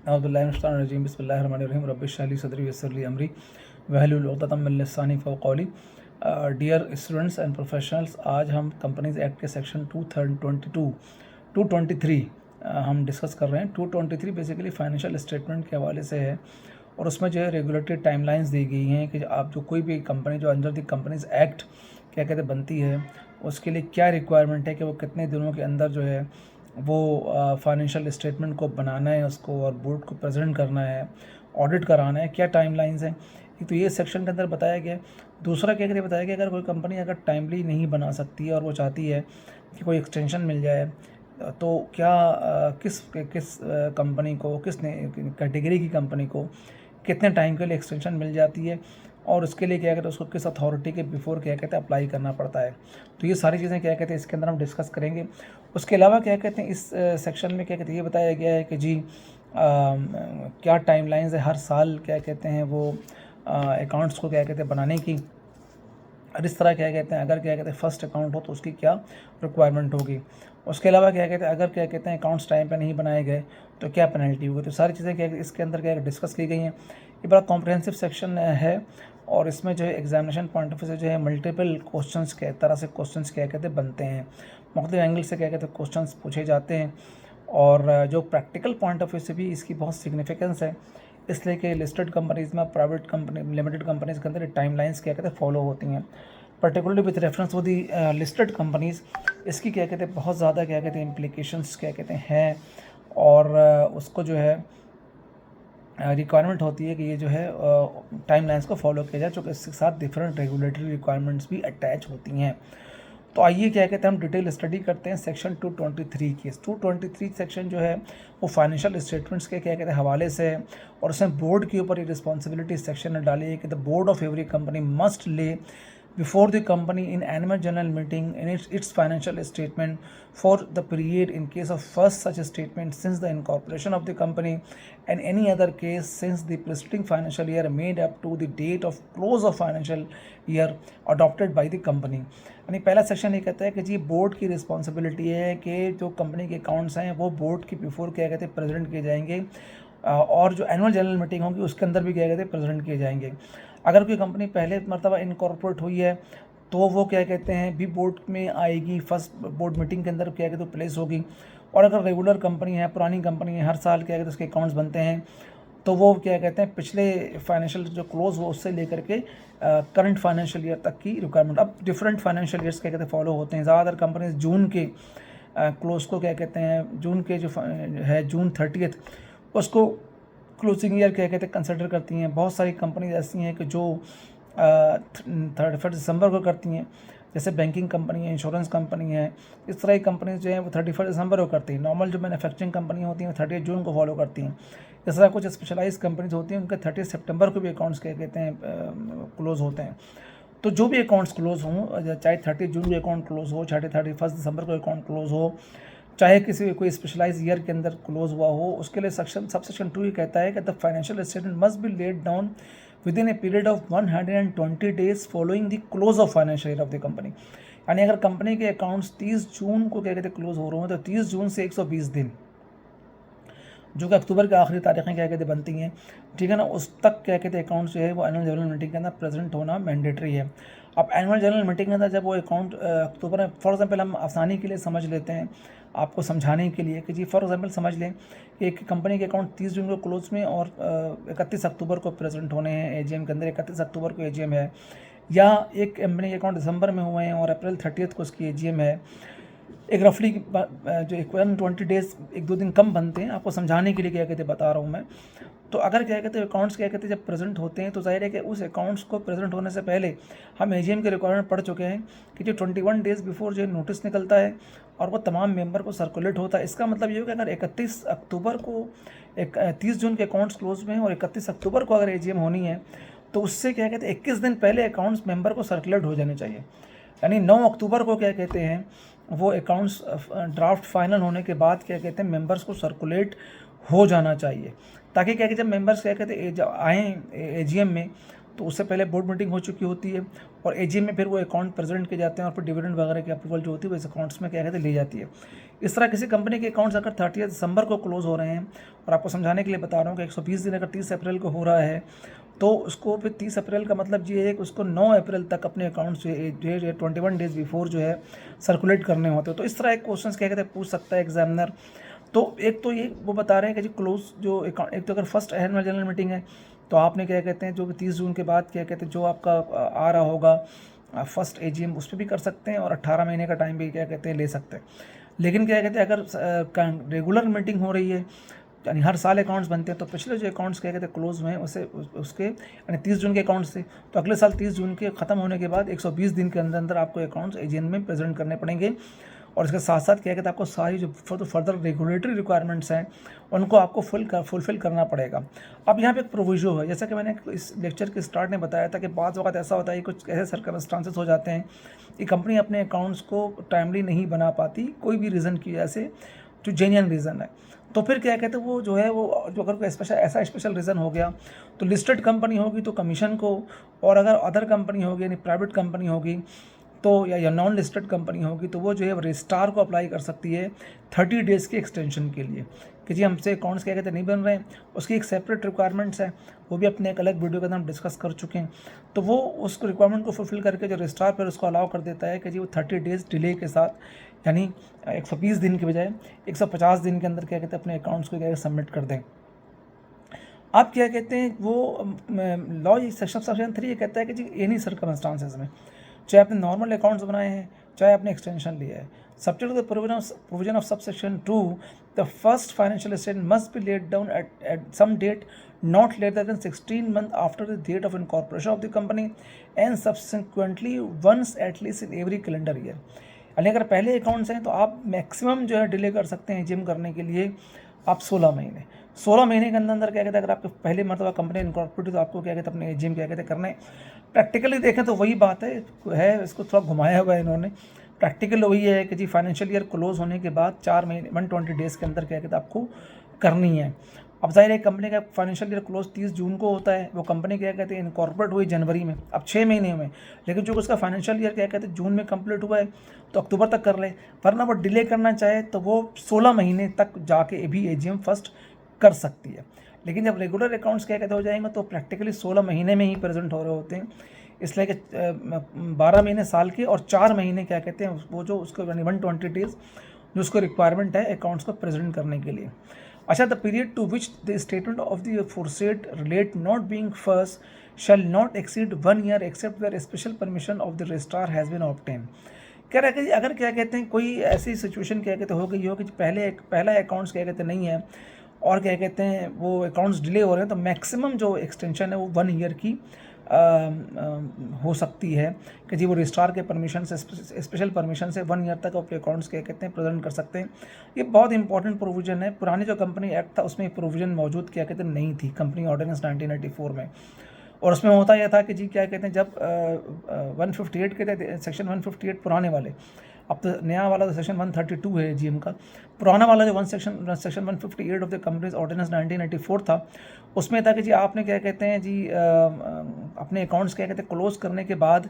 अऊज़ुबिल्लाहिमिनश्शैतानिर्रजीम बिस्मिल्लाहिर्रहमानिर्रहीम रब्बिश इश्रह ली सदरी वयस्सिर ली अमरी वहलुल उक़दतम मिन लिसानी यफ़क़हू क़ौली। डियर स्टूडेंट्स एंड प्रोफेशनल्स, आज हम कंपनीज एक्ट के सेक्शन 223 हम डिस्कस कर रहे हैं। 223 बेसिकली फाइनेंशियल स्टेटमेंट के हवाले से है और उसमें जो है रेगुलेटरी टाइमलाइंस दी गई हैं कि आप जो कोई भी कंपनी जो अंडर द कंपनीज एक्ट क्या कहते बनती है उसके लिए क्या रिक्वायरमेंट है कि वो कितने दिनों के अंदर जो है वो फाइनेंशियल स्टेटमेंट को बनाना है उसको और बोर्ड को प्रेजेंट करना है, ऑडिट कराना है, क्या टाइमलाइंस हैं। तो ये सेक्शन के अंदर बताया गया। दूसरा क्या कहते बताया गया अगर कोई कंपनी अगर टाइमली नहीं बना सकती है और वो चाहती है कि कोई एक्सटेंशन मिल जाए तो क्या किस कंपनी को, किस कैटेगरी की कंपनी को कितने टाइम के लिए एक्सटेंशन मिल जाती है और उसके लिए क्या कहते हैं उसको किस अथॉरिटी के बिफोर क्या कहते हैं अप्लाई करना पड़ता है। तो ये सारी चीज़ें क्या कहते हैं इसके अंदर हम डिस्कस करेंगे। उसके अलावा क्या कहते हैं इस सेक्शन में क्या कहते हैं ये बताया गया है कि जी क्या टाइमलाइंस है हर साल क्या कहते हैं वो अकाउंट्स को क्या कहते हैं बनाने की। और इस तरह क्या कहते हैं अगर क्या कहते हैं फर्स्ट अकाउंट हो तो उसकी क्या रिक्वायरमेंट होगी। उसके अलावा क्या कहते हैं अगर क्या कहते हैं अकाउंट्स टाइम पे नहीं बनाए गए तो क्या पेनल्टी होगी। तो सारी चीज़ें क्या इसके अंदर क्या डिस्कस की गई हैं। ये बड़ा कॉम्प्रहेंसिव सेक्शन है और इसमें जो है एग्जामिनेशन पॉइंट ऑफ व्यू से जो है मल्टीपल क्वेश्चंस के तरह से क्वेश्चंस क्या कहते हैं बनते हैं, मुख्तलिफ एंगल से क्या कहते हैं क्वेश्चंस पूछे जाते हैं और जो प्रैक्टिकल पॉइंट ऑफ व्यू से भी इसकी बहुत सिग्निफिकेंस है, इसलिए कि लिस्टेड कंपनीज़ में, प्राइवेट कंपनी, लिमिटेड कंपनीज़ के अंदर टाइमलाइंस क्या कहते हैं फॉलो होती हैं। Particularly with reference to the listed companies इसकी क्या कहते हैं बहुत ज़्यादा क्या कहते हैं इम्प्लीकेशंस क्या कहते हैं और उसको जो है रिक्वायरमेंट होती है कि ये जो है टाइमलाइंस को फॉलो किया जाए, चूँकि इसके साथ डिफरेंट रेगुलेटरी रिक्वायरमेंट्स भी अटैच होती हैं। तो आइए क्या कहते हैं हम डिटेल स्टडी करते हैं सेक्शन 223 की। 223 सेक्शन जो है वो फाइनेंशियल स्टेटमेंट्स के क्या कहते हैं हवाले से है और उसमें बोर्ड के ऊपर ये रिस्पॉन्सिबिलिटी सेक्शन ने डाली है कि the board of every company must ले before the company in annual general meeting in its financial statement for the period in case of first such a statement since the incorporation of the company and any other case since the preceding financial year made up to the date of close of financial year adopted by the company। यानी पहला section ये कहता है कि जी board की responsibility है कि जो कंपनी के अकाउंट्स हैं वो बोर्ड के बिफोर क्या कहते हैं प्रेजेंट किए जाएंगे और जो एनुअल जनरल मीटिंग होगी उसके अंदर भी क्या कहते हैं प्रेजेंट किए जाएंगे। अगर कोई कंपनी पहले मरतबा इनकॉर्पोरेट हुई है तो वो क्या कहते हैं भी बोर्ड में आएगी, फर्स्ट बोर्ड मीटिंग के अंदर क्या कहते हैं प्लेस होगी। और अगर रेगुलर कंपनी है, पुरानी कंपनी है, हर साल क्या कहते हैं उसके अकाउंट्स बनते हैं तो वो क्या कहते हैं पिछले फाइनेंशियल जो क्लोज हो उससे लेकर के करंट फाइनेंशियल ईयर तक की रिक्वायरमेंट। अब डिफरेंट फाइनेंशियल ईयर्स क्या कहते हैं फॉलो होते हैं। ज़्यादातर कंपनीज जून के क्लोज को क्या कहते हैं जून के जो है जून 30 उसको क्लोजिंग ईयर क्या कहते हैं कंसिडर करती हैं। बहुत सारी कंपनीज ऐसी हैं कि जो 31 दिसंबर को करती हैं, जैसे बैंकिंग कंपनी है, इंश्योरेंस कंपनी है, इस तरह की कंपनीज जो हैं वो 31 दिसंबर को करती हैं। नॉर्मल जो मैन्युफैक्चरिंग कंपनी होती हैं वो 30 जून को फॉलो करती हैं। इस तरह कुछ स्पेशलाइज कंपनीज होती हैं उनके 30 सितंबर को भी अकाउंट्स क्या कहते हैं क्लोज होते हैं। तो जो भी अकाउंट्स क्लोज हों, चाहे 30 जून को अकाउंट क्लोज हो, चाहे 31 दिसंबर को अकाउंट क्लोज हो, चाहे किसी कोई स्पेशलाइज ईयर के अंदर क्लोज हुआ हो, उसके लिए सबसेक्शन 2 ये कहता है कि the financial statement must be laid down with in a period of 120 days following the close of financial year of the company. यानी अगर कंपनी के अकाउंट्स 30 जून को क्या कहते हैं क्लोज हो रहे हैं तो 30 जून से 120 दिन जो कि अक्टूबर की आखिरी तारीखें क्या कहते बनती हैं, ठीक है ना, उस तक क्या कहते हैं अकाउंट्स जो है वो एनुअल जनरल मीटिंग के अंदर प्रेजेंट होना मैंडेटरी है। अब एनुअल जनरल मीटिंग के अंदर जब वो अकाउंट अक्टूबर में, फॉर एग्जांपल हम आसानी के लिए समझ लेते हैं आपको समझाने के लिए कि जी फॉर एग्जांपल समझ लें कि एक कंपनी के अकाउंट 30 जून को क्लोज में और 31 अक्टूबर को प्रेजेंट होने हैं एजीएम के अंदर। 31 अक्टूबर को एजीएम है, या एक कंपनी के अकाउंट दिसंबर में हुए हैं और अप्रैल 30 को उसकी एजीएम है। एक रफली जो 120 डेज़ 1-2 दिन कम बनते हैं, आपको समझाने के लिए क्या कहते बता रहा हूँ मैं। तो अगर क्या कहते हैं अकाउंट्स क्या कहते हैं जब प्रेजेंट होते हैं तो जाहिर है कि उस अकाउंट्स को प्रेजेंट होने से पहले हम एजीएम के रिक्वायरमेंट पढ़ चुके हैं कि जो 21 डेज़ बिफोर जो नोटिस निकलता है और वो तमाम मेंबर को सर्कुलेट होता है। इसका मतलब ये हो कि अगर 31 अक्टूबर को 30 जून के अकाउंट्स क्लोज में हैं और 31 अक्टूबर को अगर एजीएम होनी है तो उससे क्या कहते हैं 21 दिन पहले अकाउंट्स मेंबर को सर्कुलेट हो जाने चाहिए। यानी 9 अक्टूबर को क्या कहते हैं वो अकाउंट्स ड्राफ्ट फाइनल होने के बाद क्या कहते हैं मेंबर्स को सर्कुलेट हो जाना चाहिए, ताकि क्या कहते हैं जब मेंबर्स क्या कहते हैं जब आएँ एजीएम में तो उससे पहले बोर्ड मीटिंग हो चुकी होती है और एजीएम में फिर वो अकाउंट प्रेजेंट किए जाते हैं और फिर डिविडेंड वगैरह की अप्रूवल जो होती है वो इस अकाउंट्स में क्या कहते हैं ली जाती है। इस तरह किसी कंपनी के अकाउंट्स अगर 30 दिसंबर को क्लोज हो रहे हैं, और आपको समझाने के लिए बता रहा हूँ कि 120 दिन अगर 30 अप्रैल को हो रहा है तो उसको फिर 30 अप्रैल का मतलब ये है कि उसको 9 अप्रैल तक अपने अकाउंट्स जो 21 डेज बिफोर जो है सर्कुलेट करने होते हैं। तो इस तरह एक क्वेश्चन क्या कहते हैं पूछ सकता है एग्जामिनर। तो एक तो ये वो बता रहे हैं कि जी क्लोज जो अकाउंट, एक तो अगर फर्स्ट एनुअल जनरल मीटिंग है तो आपने क्या कहते हैं जो 30 जून के बाद क्या कहते हैं जो आपका आ रहा होगा फर्स्ट एजीएम उस पर भी कर सकते हैं और 18 महीने का टाइम भी क्या कहते हैं ले सकते हैं। लेकिन क्या कहते हैं अगर रेगुलर मीटिंग हो रही है यानी हर साल अकाउंट्स बनते हैं तो पिछले जो अकाउंट्स क्या कहते हैं क्लोज हुए हैं उसके यानी 30 जून के अकाउंट्स थे तो अगले साल 30 जून के ख़त्म होने के बाद 120 दिन के अंदर अंदर आपको अकाउंट्स एजीएम में प्रेजेंट करने पड़ेंगे। और इसके साथ साथ क्या कहते हैं आपको सारी जो फर्दर रेगुलेटरी रिक्वायरमेंट्स हैं उनको आपको फुलफिल करना पड़ेगा। अब यहाँ पे एक प्रोविजो है, जैसा कि मैंने इस लेक्चर के स्टार्ट में बताया था कि बाज़ वक्त ऐसा होता है कि कुछ ऐसे सर्कमस्टांसेस हो जाते हैं कि कंपनी अपने अकाउंट्स को टाइमली नहीं बना पाती कोई भी रीज़न की वजह से, जो जेन्युइन रीज़न है। तो फिर क्या कहते हैं वो जो है वो जो अगर कोई स्पेशल रीज़न हो गया तो लिस्टेड कंपनी होगी तो कमीशन को, और अगर अदर कंपनी होगी यानी प्राइवेट कंपनी होगी तो या नॉन लिस्टेड कंपनी होगी तो वो जो है रजिस्ट्रार को अप्लाई कर सकती है 30 डेज़ के एक्सटेंशन के लिए कि जी हमसे अकाउंट्स क्या कहते हैं नहीं बन रहे हैं। उसकी एक सेपरेट रिक्वायरमेंट्स है, वो भी अपने एक अलग वीडियो के अंदर हम डिस्कस कर चुके हैं। तो वो उस रिक्वायरमेंट को फुलफिल करके जो रजिस्ट्रार फिर उसको अलाउ कर देता है कि जी वो 30 डेज़ डिले के साथ यानी 120 दिन के बजाय 150 दिन के अंदर क्या कहते हैं अपने अकाउंट्स को क्या सबमिट कर दें। अब क्या कहते हैं वो लॉ सेक्शन 3 ये कहता है कि जी एनी सर्कमस्टांसेस में चाहे आपने नॉर्मल अकाउंट्स बनाए हैं चाहे आपने एक्सटेंशन लिया है, subject to the provision of subsection 2 the first financial statement must be laid down at some date not later than 16 months after the date of incorporation of the company and subsequently once at least in every calendar year। यानी अगर पहले accounts हैं तो आप maximum जो है delay कर सकते हैं एजीएम करने के लिए आप 16 महीने के अंदर क्या कहते हैं अगर आपके पहले मरतबा कंपनी इनकॉर्पोरेट तो आपको क्या कहते हैं अपने एजीएम क्या कहते हैं करने। प्रैक्टिकली देखें तो वही बात है इसको थोड़ा घुमाया हुआ है इन्होंने। प्रैक्टिकल वही है कि जी फाइनेंशियल ईयर क्लोज होने के बाद 4 महीने 120 डेज़ के अंदर क्या कहते हैं आपको करनी है। अब जाहिर है कंपनी का फाइनेंशियल ईयर क्लोज 30 जून को होता है, वो कंपनी क्या कहते हैं इनकॉर्पोरेट हुई जनवरी में, अब 6 महीने हुए, लेकिन जो उसका फाइनेंशियल ईयर क्या कहते हैं जून में कंप्लीट हुआ है तो अक्टूबर तक कर ले, वरना वो डिले करना चाहे तो वो 16 महीने तक जाके भी एजीएम फर्स्ट कर सकती है। लेकिन जब रेगुलर अकाउंट्स क्या कहते हो जाएंगे तो प्रैक्टिकली 16 महीने में ही प्रेजेंट हो रहे होते हैं, इसलिए कि 12 महीने साल के और 4 महीने क्या कहते हैं वो जो उसको 120 डेज जो उसको रिक्वायरमेंट है अकाउंट्स को प्रेजेंट करने के लिए। अच्छा, the period to which the statement of the foresaid relate not being first shall not exceed 1 year except where special permission of the registrar has been obtain. कह रहा है कि अगर क्या कहते हैं कोई ऐसी सिचुएशन क्या कहते हो गई हो कि पहला अकाउंट्स क्या कहते नहीं है और क्या कहते हैं वो अकाउंट्स डिले हो रहे हैं तो मैक्सिमम जो एक्सटेंशन है वो 1 ईयर की हो सकती है कि जी वो रजिस्ट्रार के परमिशन से स्पेशल परमिशन से 1 ईयर तक अपने अकाउंट्स क्या कहते हैं प्रेजेंट कर सकते हैं। ये बहुत इंपॉर्टेंट प्रोविजन है। पुरानी जो कंपनी एक्ट था उसमें प्रोविजन मौजूद क्या कहते हैं नहीं थी, कंपनी ऑर्डिनेंस 1984 में, और उसमें होता यह था कि जी क्या कहते हैं जब 158 के थे सेक्शन 158 पुराने वाले, अब तो नया वाला तो सेक्शन 132 है जीएम का, पुराना वाला जो section 158 of the companies ordinance 1984 था उसमें था कि जी आपने क्या कहते हैं जी अपने अकाउंट्स क्या कहते हैं क्लोज करने के बाद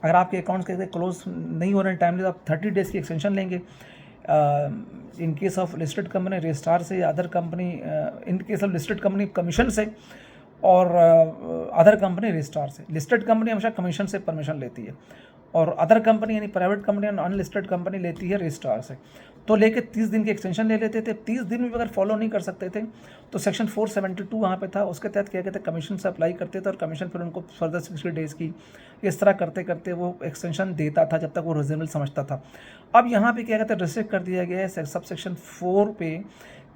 अगर आपके अकाउंट्स कहते हैं क्लोज नहीं हो रहे टाइमली तो आप 30 डेज़ की एक्सटेंशन लेंगे in case of listed company registrar से, other company in case of listed company commission से, और अदर कंपनी रजिस्ट्रार से। लिस्टेड कंपनी हमेशा कमीशन से परमिशन लेती है और अदर कंपनी यानी प्राइवेट कंपनी और अनलिस्टेड कंपनी लेती है रजिस्ट्रार से। तो लेके 30 दिन की एक्सटेंशन ले लेते थे। 30 दिन में अगर फॉलो नहीं कर सकते थे तो सेक्शन 472 वहाँ पे था, उसके तहत क्या कहते हैं कमीशन से अप्लाई करते थे और कमीशन फिर उनको फर्दर 60 डेज़ की इस तरह करते करते वो एक्सटेंशन देता था जब तक वो रिजनेबल समझता था। अब यहाँ पे क्या कहते हैं रिस्ट्रिक्ट कर दिया गया है सब सेक्शन 4 पे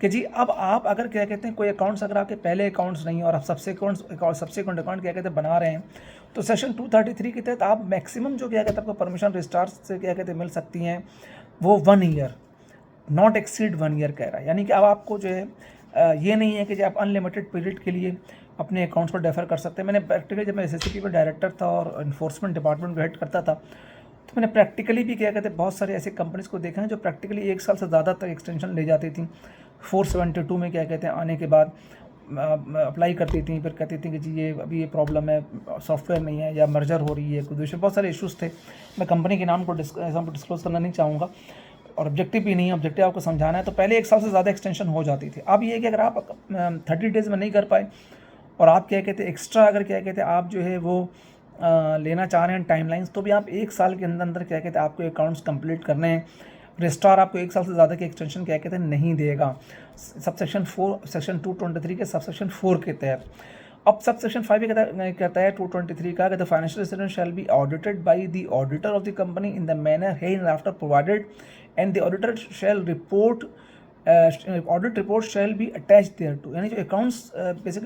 कि जी अब आप अगर क्या कहते हैं कोई अकाउंट्स अगर आपके पहले अकाउंट्स नहीं और आप सब्सिक्वेंट अकाउंट क्या कहते हैं बना रहे हैं तो सेक्शन 233 के तहत आप मैक्सिमम जो क्या कहते हैं आपको परमिशन रजिस्ट्रार से क्या कहते हैं मिल सकती हैं वो 1 ईयर, नॉट एक्सीड 1 ईयर कह रहा है। यानी कि अब आपको जो है ये नहीं है कि जो आप अनलिमिटेड पीरियड के लिए अपने अकाउंट्स को डेफर कर सकते हैं। मैंने प्रैक्टिकली जब मैं एसएससीपी में डायरेक्टर था और इन्फोर्समेंट डिपार्टमेंट को हेड करता था तो मैंने प्रैक्टिकली भी क्या कहते हैं बहुत सारे ऐसे कंपनीज़ को देखा है जो प्रैक्टिकली 1 साल से ज़्यादा तक एक्सटेंशन ले जाती थी 472 में क्या कहते हैं आने के बाद। अप्लाई करती थी, फिर कहती थी कि जी ये अभी ये प्रॉब्लम है, सॉफ्टवेयर नहीं है या मर्जर हो रही है, कुछ दूसरे बहुत सारे इश्यूज़ थे। मैं कंपनी के नाम को डिस्क्लोज़ करना नहीं चाहूँगा और ऑब्जेक्टिव भी नहीं है, ऑब्जेक्टिव आपको समझाना है। तो पहले 1 साल से ज़्यादा एक्सटेंशन हो जाती थी। अब ये है कि अगर आप 30 डेज़ में नहीं कर पाए और आप क्या कहते हैं एक्स्ट्रा अगर क्या कहते हैं आप जो है वो लेना चाह रहे हैं टाइमलाइंस, तो भी आप 1 साल के अंदर अंदर क्या कहते हैं आपको अकाउंट्स कंप्लीट करने हैं। रजिस्ट्रार आपको 1 साल से ज़्यादा की एक्सटेंशन क्या कहते हैं नहीं देगा। सबसेक्शन 4 सेक्शन 223 के सबसेक्शन 4 के तहत। अब सबसेक्शन 5 ये कहता है 223 का, the financial statement shall be audited by the auditor of the company in the manner hereafter provided and the auditor shall report audit report shall be attached thereto. यानी जो accounts basically